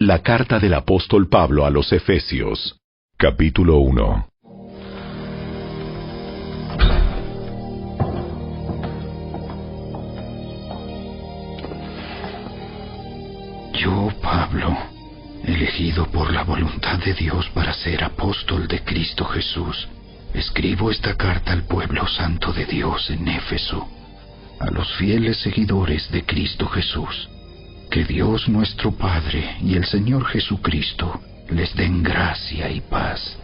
La carta del apóstol Pablo a los Efesios, capítulo 1. Yo, Pablo, elegido por la voluntad de Dios para ser apóstol de Cristo Jesús, escribo esta carta al pueblo santo de Dios en Éfeso, a los fieles seguidores de Cristo Jesús. Que Dios nuestro Padre y el Señor Jesucristo les den gracia y paz.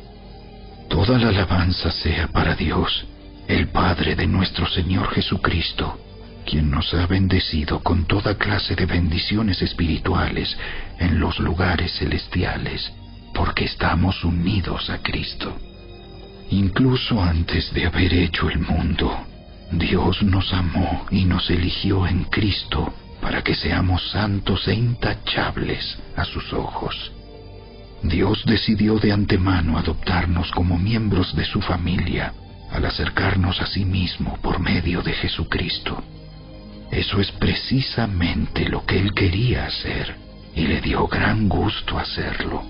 Toda la alabanza sea para Dios, el Padre de nuestro Señor Jesucristo, quien nos ha bendecido con toda clase de bendiciones espirituales en los lugares celestiales, porque estamos unidos a Cristo. Incluso antes de haber hecho el mundo, Dios nos amó y nos eligió en Cristo para que seamos santos e intachables a sus ojos. Dios decidió de antemano adoptarnos como miembros de su familia al acercarnos a sí mismo por medio de Jesucristo. Eso es precisamente lo que Él quería hacer y le dio gran gusto hacerlo.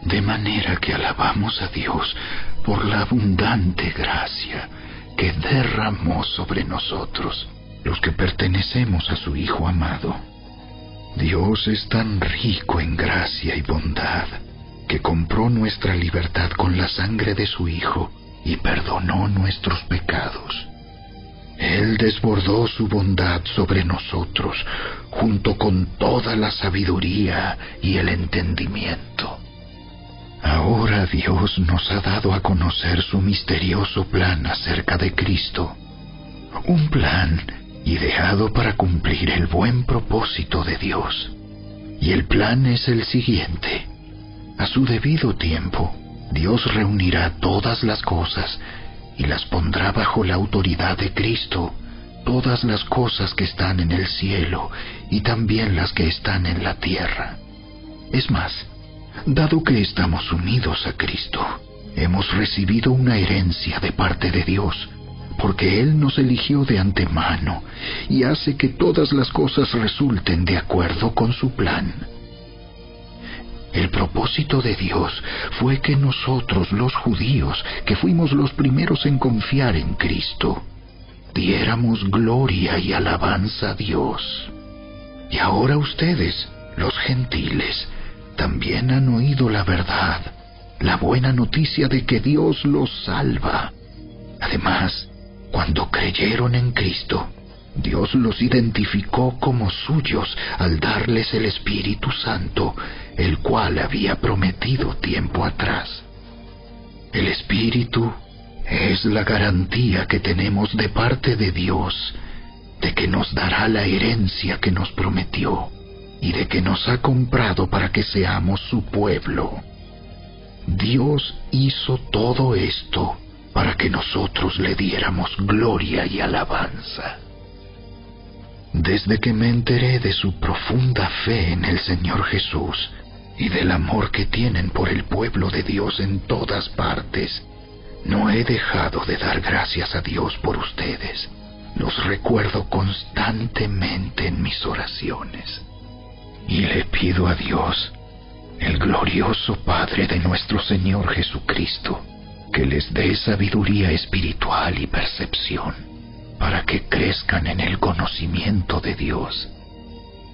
De manera que alabamos a Dios por la abundante gracia que derramó sobre nosotros, los que pertenecemos a su Hijo amado. Dios es tan rico en gracia y bondad que compró nuestra libertad con la sangre de su Hijo y perdonó nuestros pecados. Él desbordó su bondad sobre nosotros junto con toda la sabiduría y el entendimiento. Ahora Dios nos ha dado a conocer su misterioso plan acerca de Cristo, un plan ideado para cumplir el buen propósito de Dios. Y el plan es el siguiente: a su debido tiempo, Dios reunirá todas las cosas y las pondrá bajo la autoridad de Cristo, todas las cosas que están en el cielo y también las que están en la tierra. Es más, dado que estamos unidos a Cristo, hemos recibido una herencia de parte de Dios, porque Él nos eligió de antemano y hace que todas las cosas resulten de acuerdo con su plan. El propósito de Dios fue que nosotros, los judíos, que fuimos los primeros en confiar en Cristo, diéramos gloria y alabanza a Dios. Y ahora ustedes, los gentiles, también han oído la verdad, la buena noticia de que Dios los salva. Además, cuando creyeron en Cristo, Dios los identificó como suyos al darles el Espíritu Santo, el cual había prometido tiempo atrás. El Espíritu es la garantía que tenemos de parte de Dios de que nos dará la herencia que nos prometió y de que nos ha comprado para que seamos su pueblo. Dios hizo todo esto para que nosotros le diéramos gloria y alabanza. Desde que me enteré de su profunda fe en el Señor Jesús y del amor que tienen por el pueblo de Dios en todas partes, no he dejado de dar gracias a Dios por ustedes. Los recuerdo constantemente en mis oraciones. Y le pido a Dios, el glorioso Padre de nuestro Señor Jesucristo, que les dé sabiduría espiritual y percepción, para que crezcan en el conocimiento de Dios.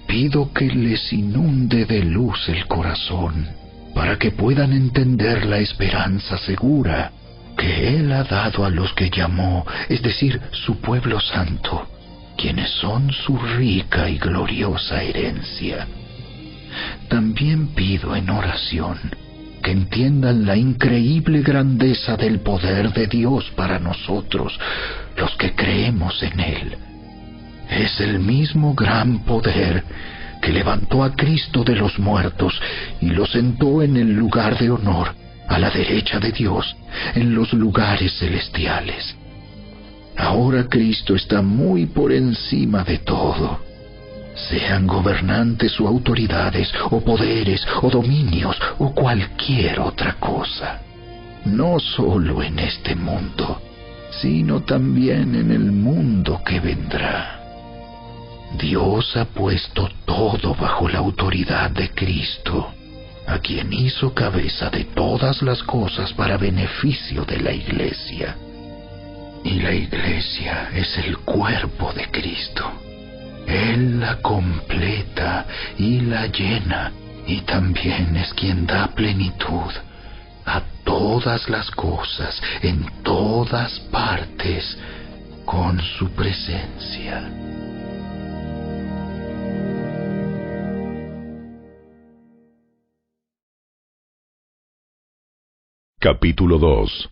Pido que les inunde de luz el corazón, para que puedan entender la esperanza segura que Él ha dado a los que llamó, es decir, su pueblo santo, quienes son su rica y gloriosa herencia. También pido en oración que entiendan la increíble grandeza del poder de Dios para nosotros, los que creemos en Él. Es el mismo gran poder que levantó a Cristo de los muertos y lo sentó en el lugar de honor, a la derecha de Dios, en los lugares celestiales. Ahora Cristo está muy por encima de todo. Sean gobernantes o autoridades, o poderes, o dominios, o cualquier otra cosa. No solo en este mundo, sino también en el mundo que vendrá. Dios ha puesto todo bajo la autoridad de Cristo, a quien hizo cabeza de todas las cosas para beneficio de la Iglesia. Y la Iglesia es el cuerpo de Cristo. Él la completa y la llena, y también es quien da plenitud a todas las cosas, en todas partes, con su presencia. Capítulo 2.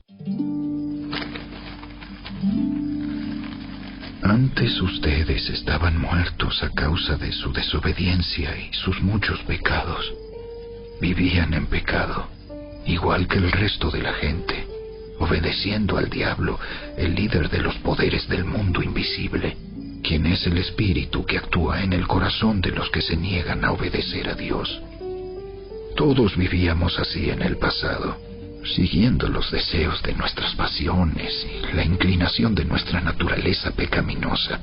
Antes ustedes estaban muertos a causa de su desobediencia y sus muchos pecados. Vivían en pecado, igual que el resto de la gente, obedeciendo al diablo, el líder de los poderes del mundo invisible, quien es el espíritu que actúa en el corazón de los que se niegan a obedecer a Dios. Todos vivíamos así en el pasado, siguiendo los deseos de nuestras pasiones y la inclinación de nuestra naturaleza pecaminosa.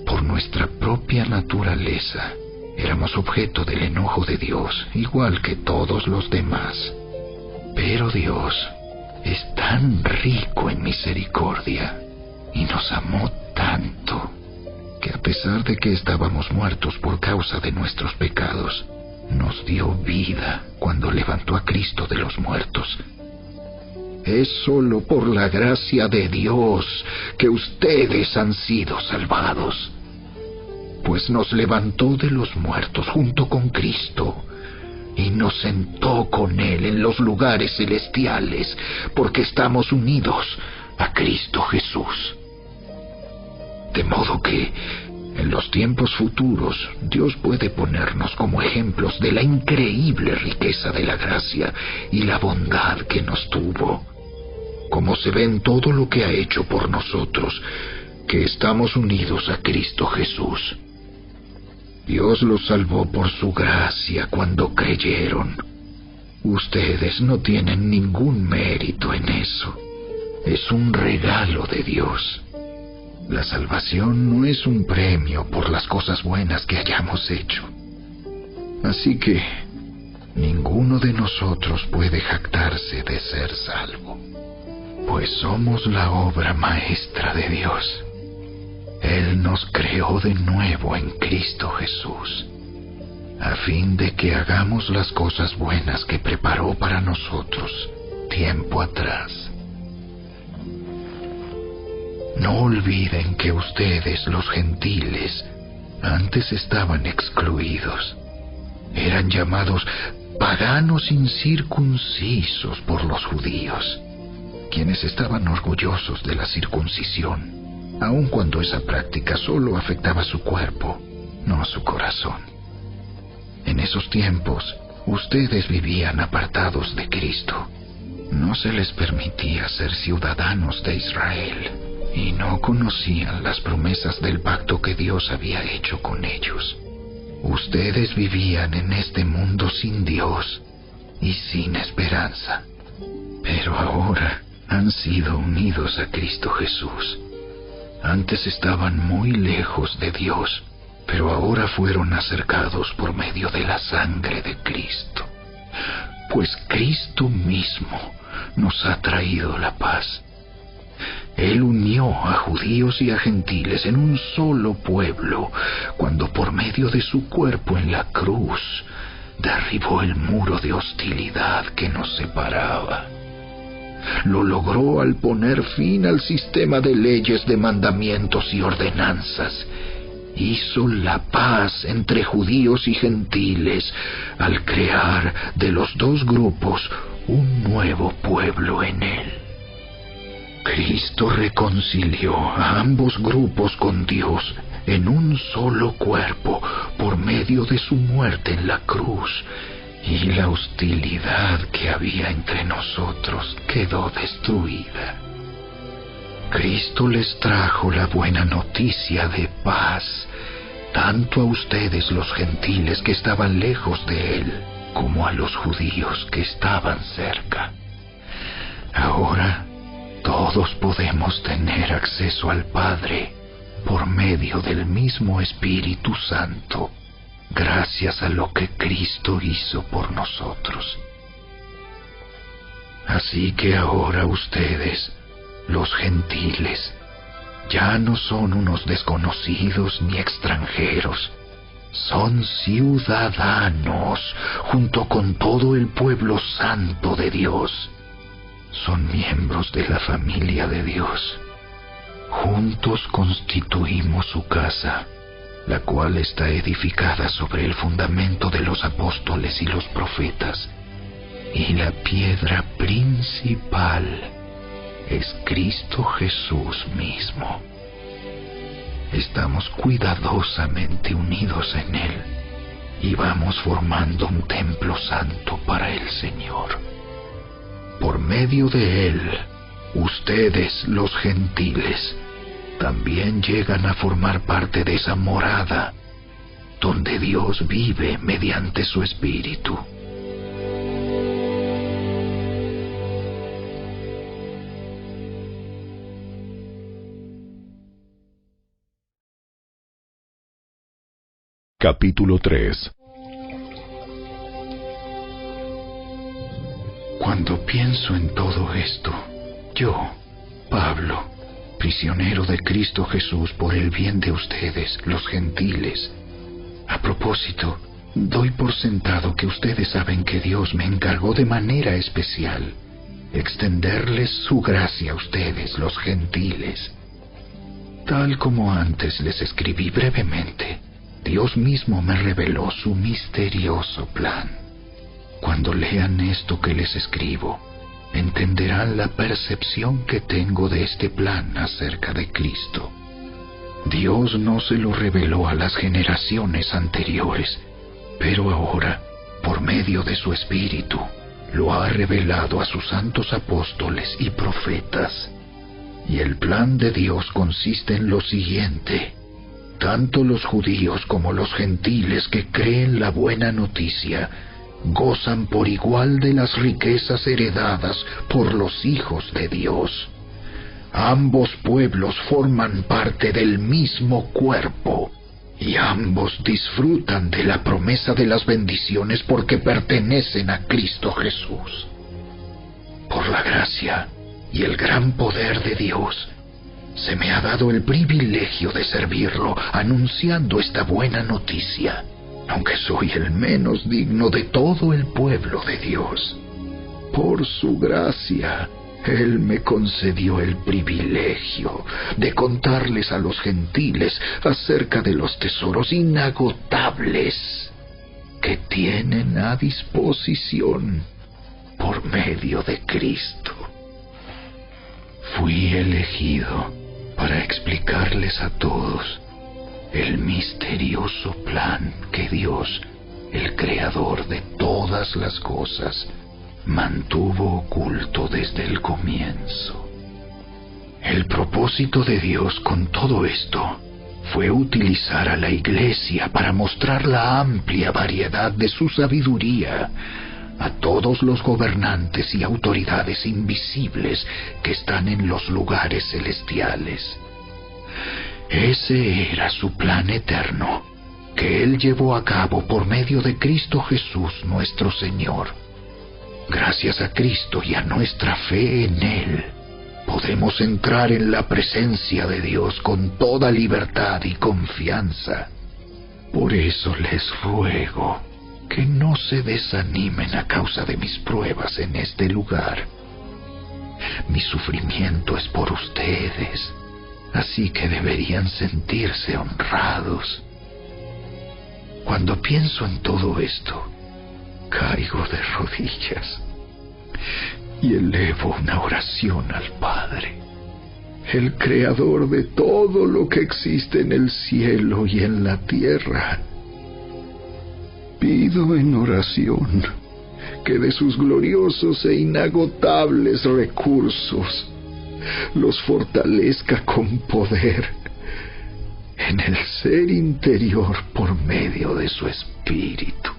Por nuestra propia naturaleza, éramos objeto del enojo de Dios, igual que todos los demás. Pero Dios es tan rico en misericordia y nos amó tanto que, a pesar de que estábamos muertos por causa de nuestros pecados, nos dio vida cuando levantó a Cristo de los muertos. Es solo por la gracia de Dios que ustedes han sido salvados, pues nos levantó de los muertos junto con Cristo y nos sentó con Él en los lugares celestiales, porque estamos unidos a Cristo Jesús. De modo que en los tiempos futuros, Dios puede ponernos como ejemplos de la increíble riqueza de la gracia y la bondad que nos tuvo, como se ve en todo lo que ha hecho por nosotros, que estamos unidos a Cristo Jesús. Dios los salvó por su gracia cuando creyeron. Ustedes no tienen ningún mérito en eso. Es un regalo de Dios. La salvación no es un premio por las cosas buenas que hayamos hecho. Así que ninguno de nosotros puede jactarse de ser salvo, pues somos la obra maestra de Dios. Él nos creó de nuevo en Cristo Jesús, a fin de que hagamos las cosas buenas que preparó para nosotros tiempo atrás. No olviden que ustedes, los gentiles, antes estaban excluidos. Eran llamados paganos incircuncisos por los judíos, quienes estaban orgullosos de la circuncisión, aun cuando esa práctica solo afectaba su cuerpo, no su corazón. En esos tiempos, ustedes vivían apartados de Cristo. No se les permitía ser ciudadanos de Israel, y no conocían las promesas del pacto que Dios había hecho con ellos. Ustedes vivían en este mundo sin Dios y sin esperanza, pero ahora han sido unidos a Cristo Jesús. Antes estaban muy lejos de Dios, pero ahora fueron acercados por medio de la sangre de Cristo, pues Cristo mismo nos ha traído la paz. Él unió a judíos y a gentiles en un solo pueblo, cuando por medio de su cuerpo en la cruz derribó el muro de hostilidad que nos separaba. Lo logró al poner fin al sistema de leyes, de mandamientos y ordenanzas. Hizo la paz entre judíos y gentiles al crear de los dos grupos un nuevo pueblo en él. Cristo reconcilió a ambos grupos con Dios en un solo cuerpo por medio de su muerte en la cruz, y la hostilidad que había entre nosotros quedó destruida. Cristo les trajo la buena noticia de paz, tanto a ustedes los gentiles que estaban lejos de Él, como a los judíos que estaban cerca. Ahora todos podemos tener acceso al Padre por medio del mismo Espíritu Santo, gracias a lo que Cristo hizo por nosotros. Así que ahora ustedes, los gentiles, ya no son unos desconocidos ni extranjeros, son ciudadanos junto con todo el pueblo santo de Dios. Son miembros de la familia de Dios. Juntos constituimos su casa, la cual está edificada sobre el fundamento de los apóstoles y los profetas, y la piedra principal es Cristo Jesús mismo. Estamos cuidadosamente unidos en Él y vamos formando un templo santo para el Señor. Por medio de Él, ustedes, los gentiles, también llegan a formar parte de esa morada donde Dios vive mediante su Espíritu. Capítulo 3. Cuando pienso en todo esto, yo, Pablo, prisionero de Cristo Jesús por el bien de ustedes, los gentiles. A propósito, doy por sentado que ustedes saben que Dios me encargó de manera especial extenderles su gracia a ustedes, los gentiles. Tal como antes les escribí brevemente, Dios mismo me reveló su misterioso plan. Cuando lean esto que les escribo, entenderán la percepción que tengo de este plan acerca de Cristo. Dios no se lo reveló a las generaciones anteriores, pero ahora, por medio de su Espíritu, lo ha revelado a sus santos apóstoles y profetas. Y el plan de Dios consiste en lo siguiente: tanto los judíos como los gentiles que creen la buena noticia gozan por igual de las riquezas heredadas por los hijos de Dios. Ambos pueblos forman parte del mismo cuerpo y ambos disfrutan de la promesa de las bendiciones porque pertenecen a Cristo Jesús. Por la gracia y el gran poder de Dios, se me ha dado el privilegio de servirlo anunciando esta buena noticia, aunque soy el menos digno de todo el pueblo de Dios. Por su gracia, Él me concedió el privilegio de contarles a los gentiles acerca de los tesoros inagotables que tienen a disposición por medio de Cristo. Fui elegido para explicarles a todos el misterioso plan que Dios, el Creador de todas las cosas, mantuvo oculto desde el comienzo. El propósito de Dios con todo esto fue utilizar a la Iglesia para mostrar la amplia variedad de su sabiduría a todos los gobernantes y autoridades invisibles que están en los lugares celestiales. Ese era su plan eterno, que Él llevó a cabo por medio de Cristo Jesús nuestro Señor. Gracias a Cristo y a nuestra fe en Él, podemos entrar en la presencia de Dios con toda libertad y confianza. Por eso les ruego que no se desanimen a causa de mis pruebas en este lugar. Mi sufrimiento es por ustedes, así que deberían sentirse honrados. Cuando pienso en todo esto, caigo de rodillas y elevo una oración al Padre, el Creador de todo lo que existe en el cielo y en la tierra. Pido en oración que de sus gloriosos e inagotables recursos los fortalezca con poder en el ser interior por medio de su Espíritu.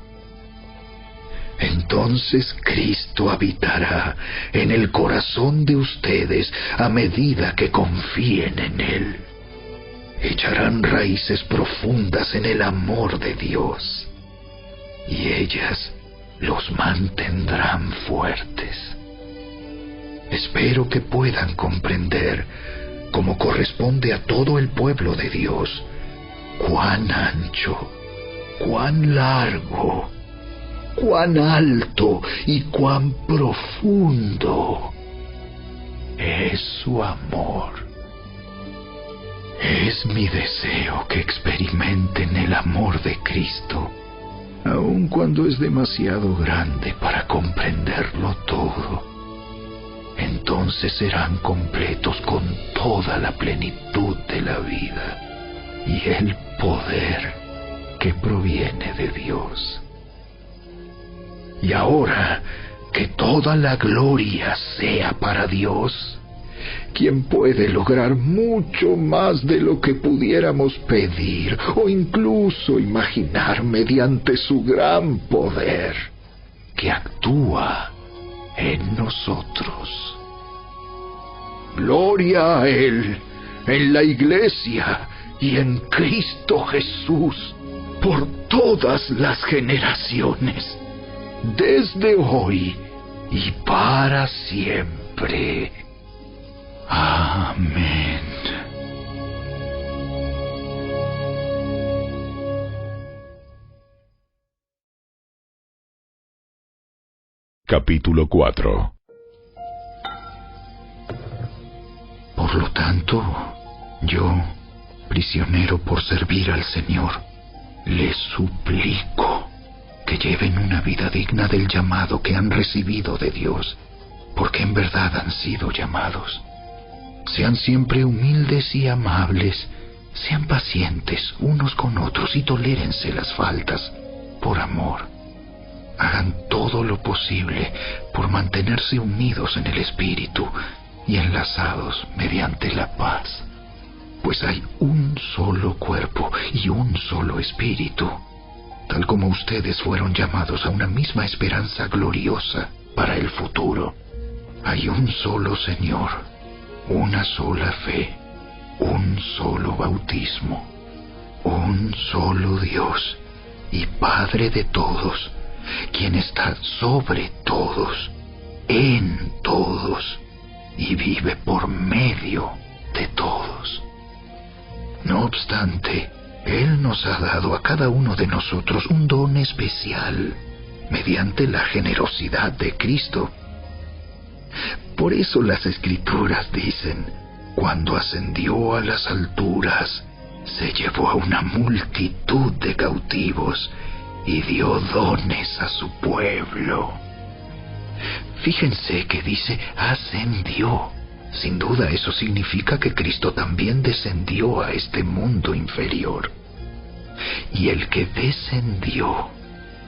Entonces Cristo habitará en el corazón de ustedes a medida que confíen en Él. echarán raíces profundas en el amor de Dios, y ellas los mantendrán fuertes. Espero que puedan comprender, como corresponde a todo el pueblo de Dios, cuán ancho, cuán largo, cuán alto y cuán profundo es su amor. Es mi deseo que experimenten el amor de Cristo, aun cuando es demasiado grande para comprenderlo todo. Entonces serán completos con toda la plenitud de la vida y el poder que proviene de Dios. Y ahora que toda la gloria sea para Dios, quien puede lograr mucho más de lo que pudiéramos pedir o incluso imaginar mediante su gran poder que actúa en nosotros. Gloria a Él en la Iglesia y en Cristo Jesús por todas las generaciones, desde hoy y para siempre. Amén. Capítulo 4. Por lo tanto, yo, prisionero por servir al Señor, les suplico que lleven una vida digna del llamado que han recibido de Dios, porque en verdad han sido llamados. Sean siempre humildes y amables, sean pacientes unos con otros y tolérense las faltas por amor. Hagan todo lo posible por mantenerse unidos en el Espíritu y enlazados mediante la paz, pues hay un solo cuerpo y un solo Espíritu, tal como ustedes fueron llamados a una misma esperanza gloriosa para el futuro. Hay un solo Señor, una sola fe, un solo bautismo, un solo Dios y Padre de todos, quien está sobre todos, en todos y vive por medio de todos. No obstante, Él nos ha dado a cada uno de nosotros un don especial mediante la generosidad de Cristo. Por eso las Escrituras dicen: cuando ascendió a las alturas, se llevó a una multitud de cautivos y dio dones a su pueblo. Fíjense que dice ascendió. Sin duda eso significa que Cristo también descendió a este mundo inferior. Y el que descendió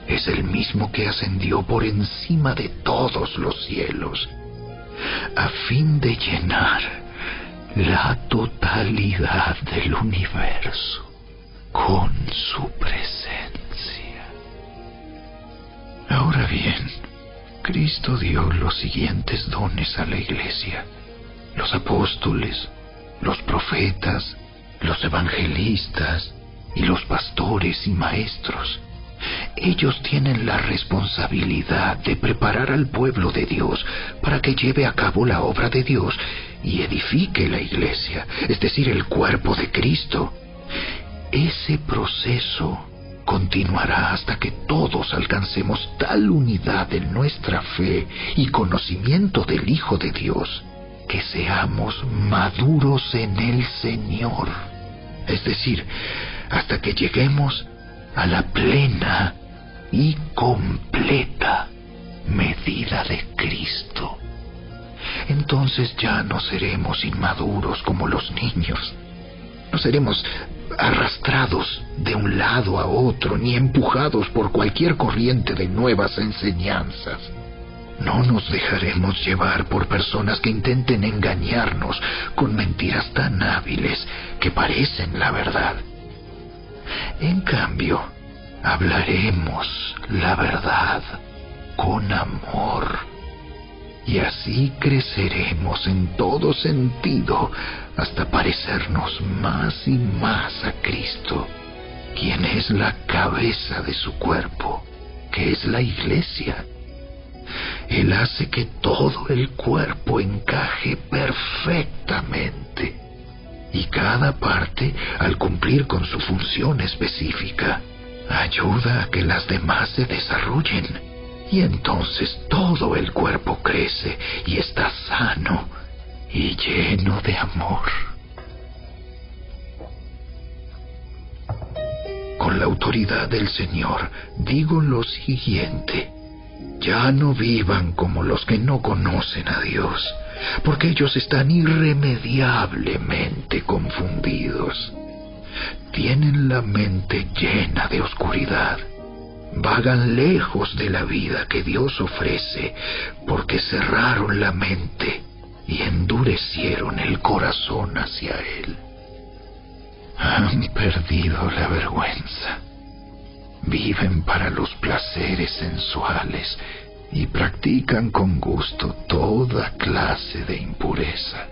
es el mismo que ascendió por encima de todos los cielos, a fin de llenar la totalidad del universo con su presencia. Ahora bien, Cristo dio los siguientes dones a la Iglesia: los apóstoles, los profetas, los evangelistas y los pastores y maestros. Ellos tienen la responsabilidad de preparar al pueblo de Dios para que lleve a cabo la obra de Dios y edifique la Iglesia, es decir, el cuerpo de Cristo. Ese proceso continuará hasta que todos alcancemos tal unidad en nuestra fe y conocimiento del Hijo de Dios que seamos maduros en el Señor, es decir, hasta que lleguemos a la plena y completa medida de Cristo. Entonces ya no seremos inmaduros como los niños. No seremos arrastrados de un lado a otro ni empujados por cualquier corriente de nuevas enseñanzas. No nos dejaremos llevar por personas que intenten engañarnos con mentiras tan hábiles que parecen la verdad. En cambio, hablaremos la verdad con amor. y así creceremos en todo sentido hasta parecernos más y más a Cristo, quien es la cabeza de su cuerpo, que es la Iglesia. Él hace que todo el cuerpo encaje perfectamente, y cada parte, al cumplir con su función específica, ayuda a que las demás se desarrollen, y entonces todo el cuerpo crece y está sano y lleno de amor. Con la autoridad del Señor digo lo siguiente: ya no vivan como los que no conocen a Dios, porque ellos están irremediablemente confundidos. Tienen la mente llena de oscuridad. Vagan lejos de la vida que Dios ofrece porque cerraron la mente y endurecieron el corazón hacia Él. Han perdido la vergüenza. Viven para los placeres sensuales y practican con gusto toda clase de impureza.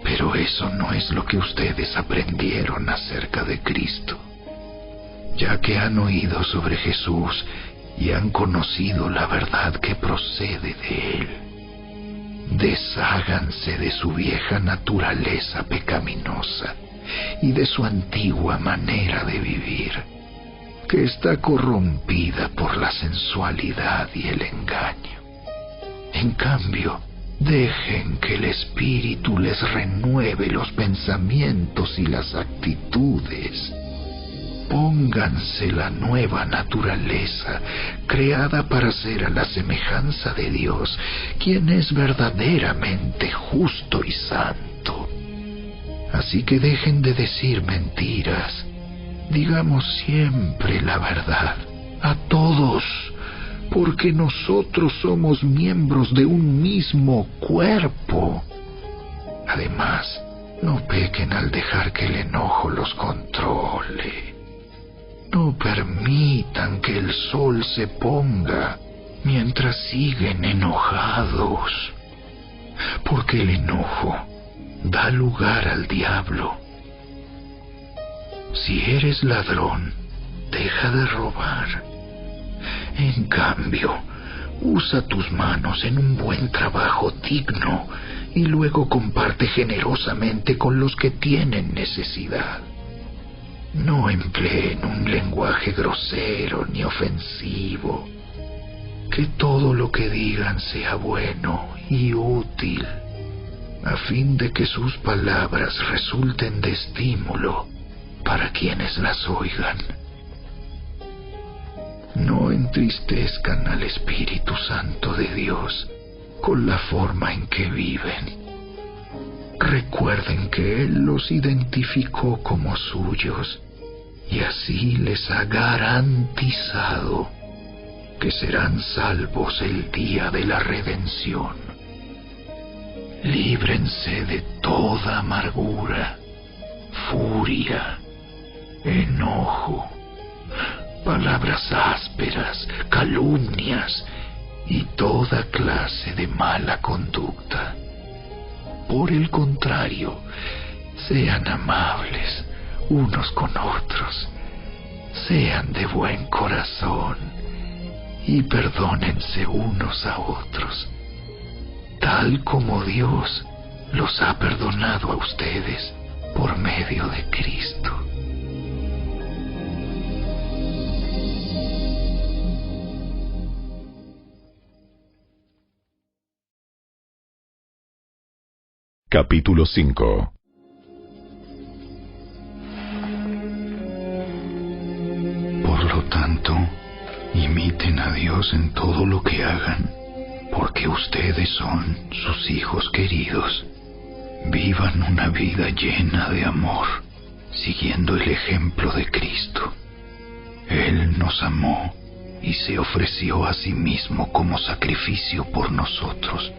Pero eso no es lo que ustedes aprendieron acerca de Cristo. Ya que han oído sobre Jesús y han conocido la verdad que procede de Él, desháganse de su vieja naturaleza pecaminosa y de su antigua manera de vivir, que está corrompida por la sensualidad y el engaño. En cambio, dejen que el Espíritu les renueve los pensamientos y las actitudes. Pónganse la nueva naturaleza, creada para ser a la semejanza de Dios, quien es verdaderamente justo y santo. Así que dejen de decir mentiras. Digamos siempre la verdad a todos, porque nosotros somos miembros de un mismo cuerpo. Además, no pequen al dejar que el enojo los controle. No permitan que el sol se ponga mientras siguen enojados, porque el enojo da lugar al diablo. Si eres ladrón, deja de robar. En cambio, usa tus manos en un buen trabajo digno y luego comparte generosamente con los que tienen necesidad. No empleen un lenguaje grosero ni ofensivo. Que todo lo que digan sea bueno y útil, a fin de que sus palabras resulten de estímulo para quienes las oigan. No entristezcan al Espíritu Santo de Dios con la forma en que viven. Recuerden que Él los identificó como suyos y así les ha garantizado que serán salvos el día de la redención. Líbrense de toda amargura, furia, enojo, palabras ásperas, calumnias y toda clase de mala conducta. Por el contrario, sean amables unos con otros, sean de buen corazón y perdónense unos a otros, tal como Dios los ha perdonado a ustedes por medio de Cristo. Capítulo 5. Por lo tanto, imiten a Dios en todo lo que hagan, porque ustedes son sus hijos queridos. Vivan una vida llena de amor, siguiendo el ejemplo de Cristo. Él nos amó y se ofreció a sí mismo como sacrificio por nosotros,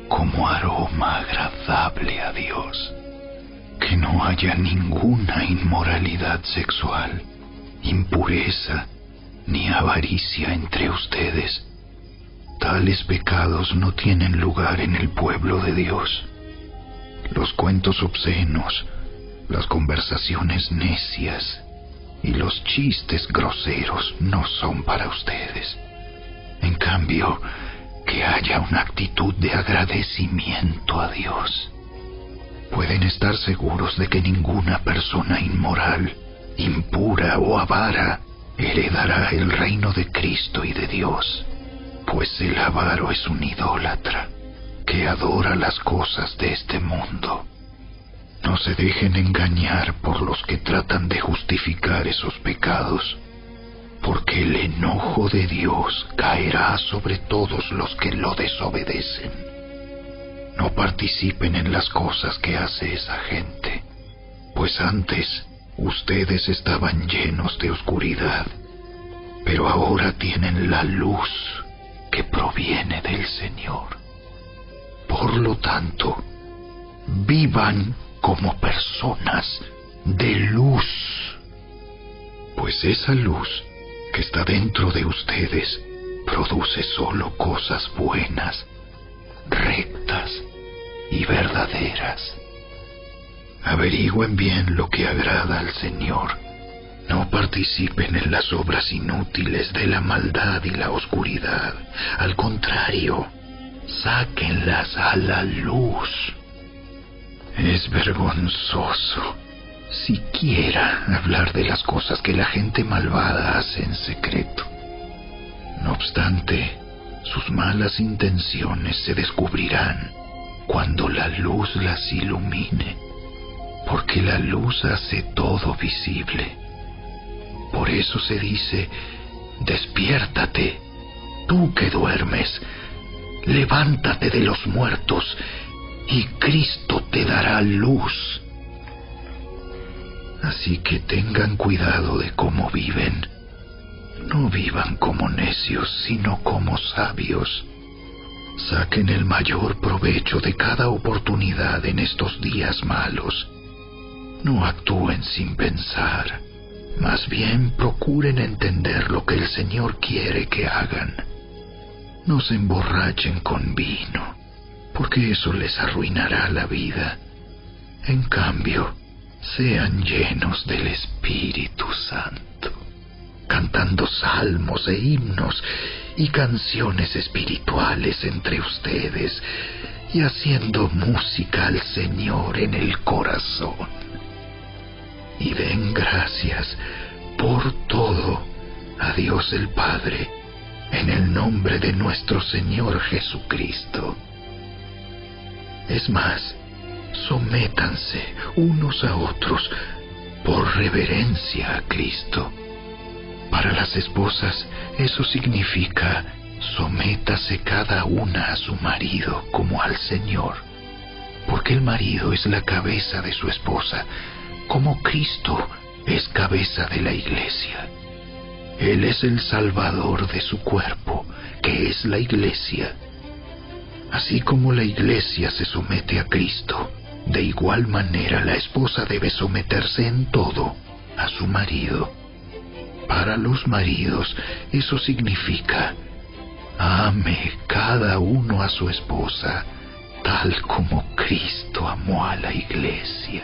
como aroma agradable a Dios. Que no haya ninguna inmoralidad sexual, impureza, ni avaricia entre ustedes, Tales pecados no tienen lugar en el pueblo de Dios. Los cuentos obscenos, las conversaciones necias y los chistes groseros no son para ustedes. En cambio, que haya una actitud de agradecimiento a Dios. Pueden estar seguros de que ninguna persona inmoral, impura o avara heredará el reino de Cristo y de Dios, pues el avaro es un idólatra que adora las cosas de este mundo. No se dejen engañar por los que tratan de justificar esos pecados, porque el enojo de Dios caerá sobre todos los que lo desobedecen. No participen en las cosas que hace esa gente, pues antes ustedes estaban llenos de oscuridad, pero ahora tienen la luz que proviene del Señor. Por lo tanto, vivan como personas de luz, pues esa luz que está dentro de ustedes produce solo cosas buenas, rectas y verdaderas. Averigüen bien lo que agrada al Señor. No participen en las obras inútiles de la maldad y la oscuridad. Al contrario, sáquenlas a la luz. Es vergonzoso siquiera hablar de las cosas que la gente malvada hace en secreto. No obstante, sus malas intenciones se descubrirán cuando la luz las ilumine, porque la luz hace todo visible. Por eso se dice: despiértate, tú que duermes, levántate de los muertos, y Cristo te dará luz. Así que tengan cuidado de cómo viven. No vivan como necios, sino como sabios. Saquen el mayor provecho de cada oportunidad en estos días malos. No actúen sin pensar. Más bien procuren entender lo que el Señor quiere que hagan. No se emborrachen con vino, porque eso les arruinará la vida. En cambio, sean llenos del Espíritu Santo, cantando salmos e himnos y canciones espirituales entre ustedes, y haciendo música al Señor en el corazón. Y den gracias por todo a Dios el Padre, en el nombre de nuestro Señor Jesucristo. Es más, sométanse unos a otros por reverencia a Cristo. Para las esposas, eso significa: sométase cada una a su marido como al Señor, porque el marido es la cabeza de su esposa, como Cristo es cabeza de la Iglesia. Él es el Salvador de su cuerpo, que es la Iglesia. Así como la Iglesia se somete a Cristo, de igual manera la esposa debe someterse en todo a su marido. Para los maridos, eso significa: ame cada uno a su esposa, tal como Cristo amó a la Iglesia.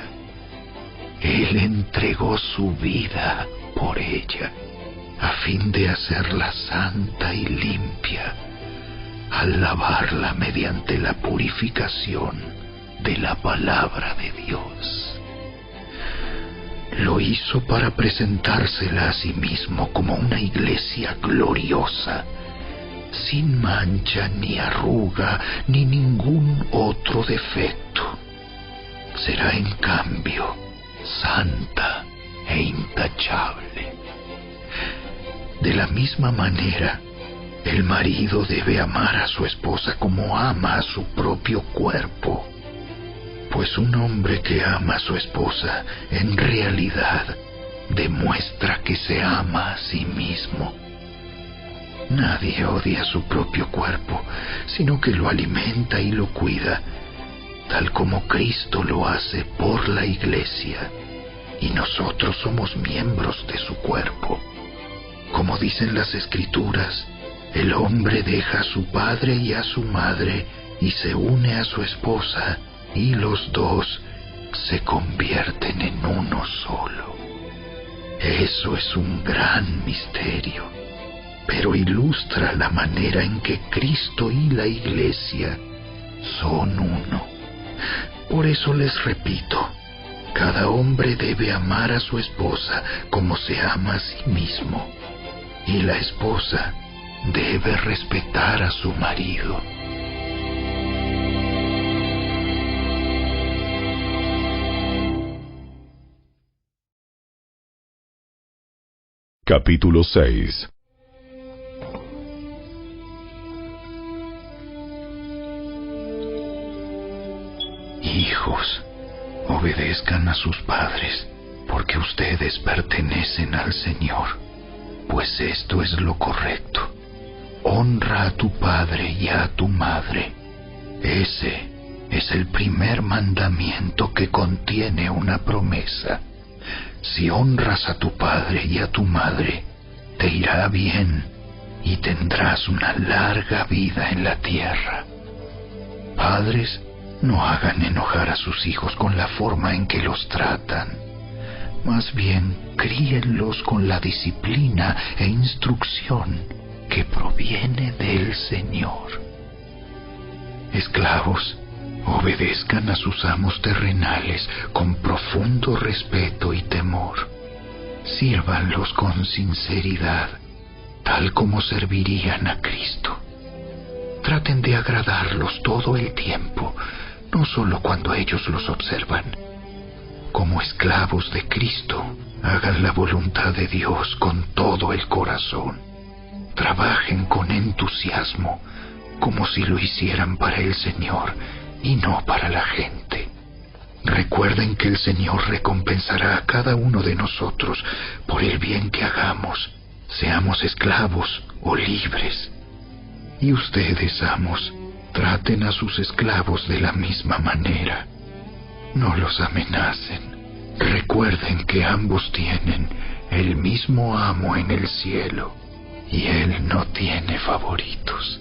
Él entregó su vida por ella, a fin de hacerla santa y limpia, al lavarla mediante la purificación de la palabra de Dios. Lo hizo para presentársela a sí mismo como una iglesia gloriosa, sin mancha ni arruga ni ningún otro defecto. Será en cambio santa e intachable. De la misma manera, el marido debe amar a su esposa como ama a su propio cuerpo, pues un hombre que ama a su esposa en realidad demuestra que se ama a sí mismo. Nadie odia su propio cuerpo, sino que lo alimenta y lo cuida, tal como Cristo lo hace por la Iglesia, y nosotros somos miembros de su cuerpo. Como dicen las Escrituras, El hombre deja a su padre y a su madre y se une a su esposa, y los dos se convierten en uno solo. Eso es un gran misterio, pero ilustra la manera en que Cristo y la Iglesia son uno. Por eso les repito, cada hombre debe amar a su esposa como se ama a sí mismo, y la esposa debe respetar a su marido. Capítulo 6. Hijos, obedezcan a sus padres, porque ustedes pertenecen al Señor, pues esto es lo correcto. Honra a tu padre y a tu madre. Ese es el primer mandamiento que contiene una promesa. Si honras a tu padre y a tu madre, te irá bien y tendrás una larga vida en la tierra. Padres, no hagan enojar a sus hijos con la forma en que los tratan. Más bien, críenlos con la disciplina e instrucción que proviene del Señor. Esclavos, obedezcan a sus amos terrenales con profundo respeto y temor. Sírvanlos con sinceridad, tal como servirían a Cristo. Traten de agradarlos todo el tiempo, no solo cuando ellos los observan. Como esclavos de Cristo, hagan la voluntad de Dios con todo el corazón. Trabajen con entusiasmo, como si lo hicieran para el Señor y no para la gente. Recuerden que el Señor recompensará a cada uno de nosotros por el bien que hagamos, seamos esclavos o libres. Y ustedes, amos, traten a sus esclavos de la misma manera. No los amenacen. Recuerden que ambos tienen el mismo amo en el cielo, y Él no tiene favoritos.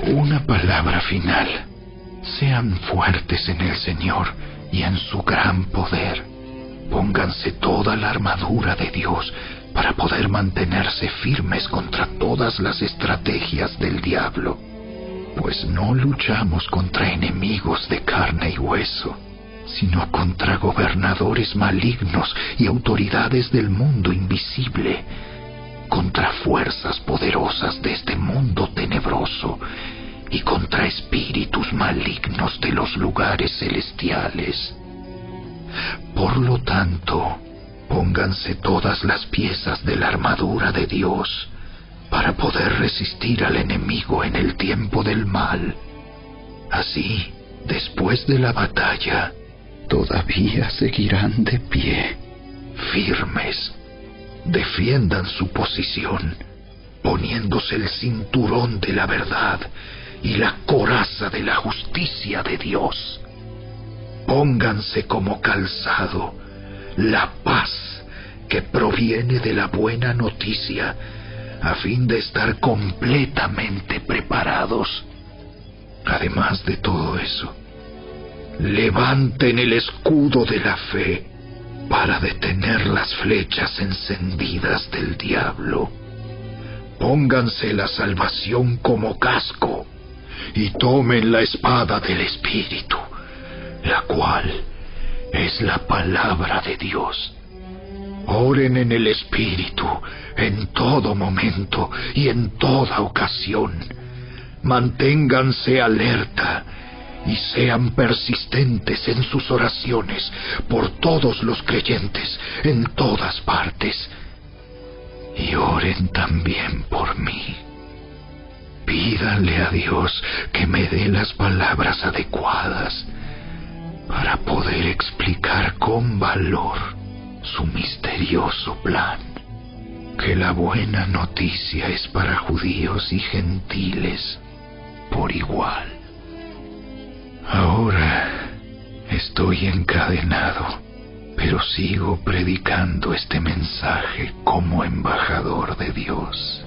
Una palabra final. Sean fuertes en el Señor y en su gran poder. Pónganse toda la armadura de Dios para poder mantenerse firmes contra todas las estrategias del diablo. Pues no luchamos contra enemigos de carne y hueso, sino contra gobernadores malignos y autoridades del mundo invisible, contra fuerzas poderosas de este mundo tenebroso y contra espíritus malignos de los lugares celestiales. Por lo tanto, pónganse todas las piezas de la armadura de Dios para poder resistir al enemigo en el tiempo del mal. Así, después de la batalla, todavía seguirán de pie, firmes. Defiendan su posición, poniéndose el cinturón de la verdad y la coraza de la justicia de Dios. Pónganse como calzado la paz que proviene de la buena noticia, a fin de estar completamente preparados. Además de todo eso, levanten el escudo de la fe para detener las flechas encendidas del diablo. Pónganse la salvación como casco y tomen la espada del Espíritu, la cual es la palabra de Dios. Oren en el Espíritu en todo momento y en toda ocasión. Manténganse alerta y sean persistentes en sus oraciones por todos los creyentes en todas partes. Y oren también por mí. Pídanle a Dios que me dé las palabras adecuadas para poder explicar con valor su misterioso plan, que la buena noticia es para judíos y gentiles por igual. Ahora estoy encadenado, pero sigo predicando este mensaje como embajador de Dios.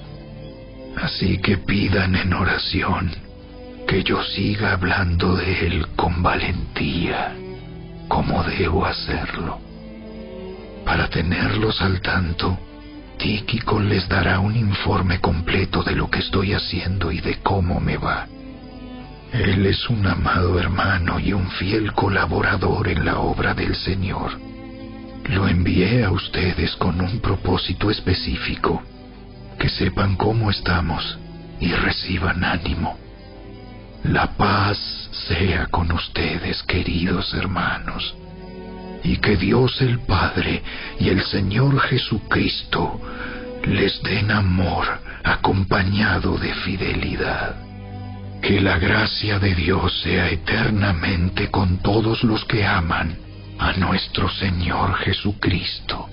Así que pidan en oración que yo siga hablando de Él con valentía, como debo hacerlo. Para tenerlos al tanto, Tíquico les dará un informe completo de lo que estoy haciendo y de cómo me va. Él es un amado hermano y un fiel colaborador en la obra del Señor. Lo envié a ustedes con un propósito específico, que sepan cómo estamos y reciban ánimo. La paz sea con ustedes, queridos hermanos, y que Dios el Padre y el Señor Jesucristo les den amor acompañado de fidelidad. Que la gracia de Dios sea eternamente con todos los que aman a nuestro Señor Jesucristo.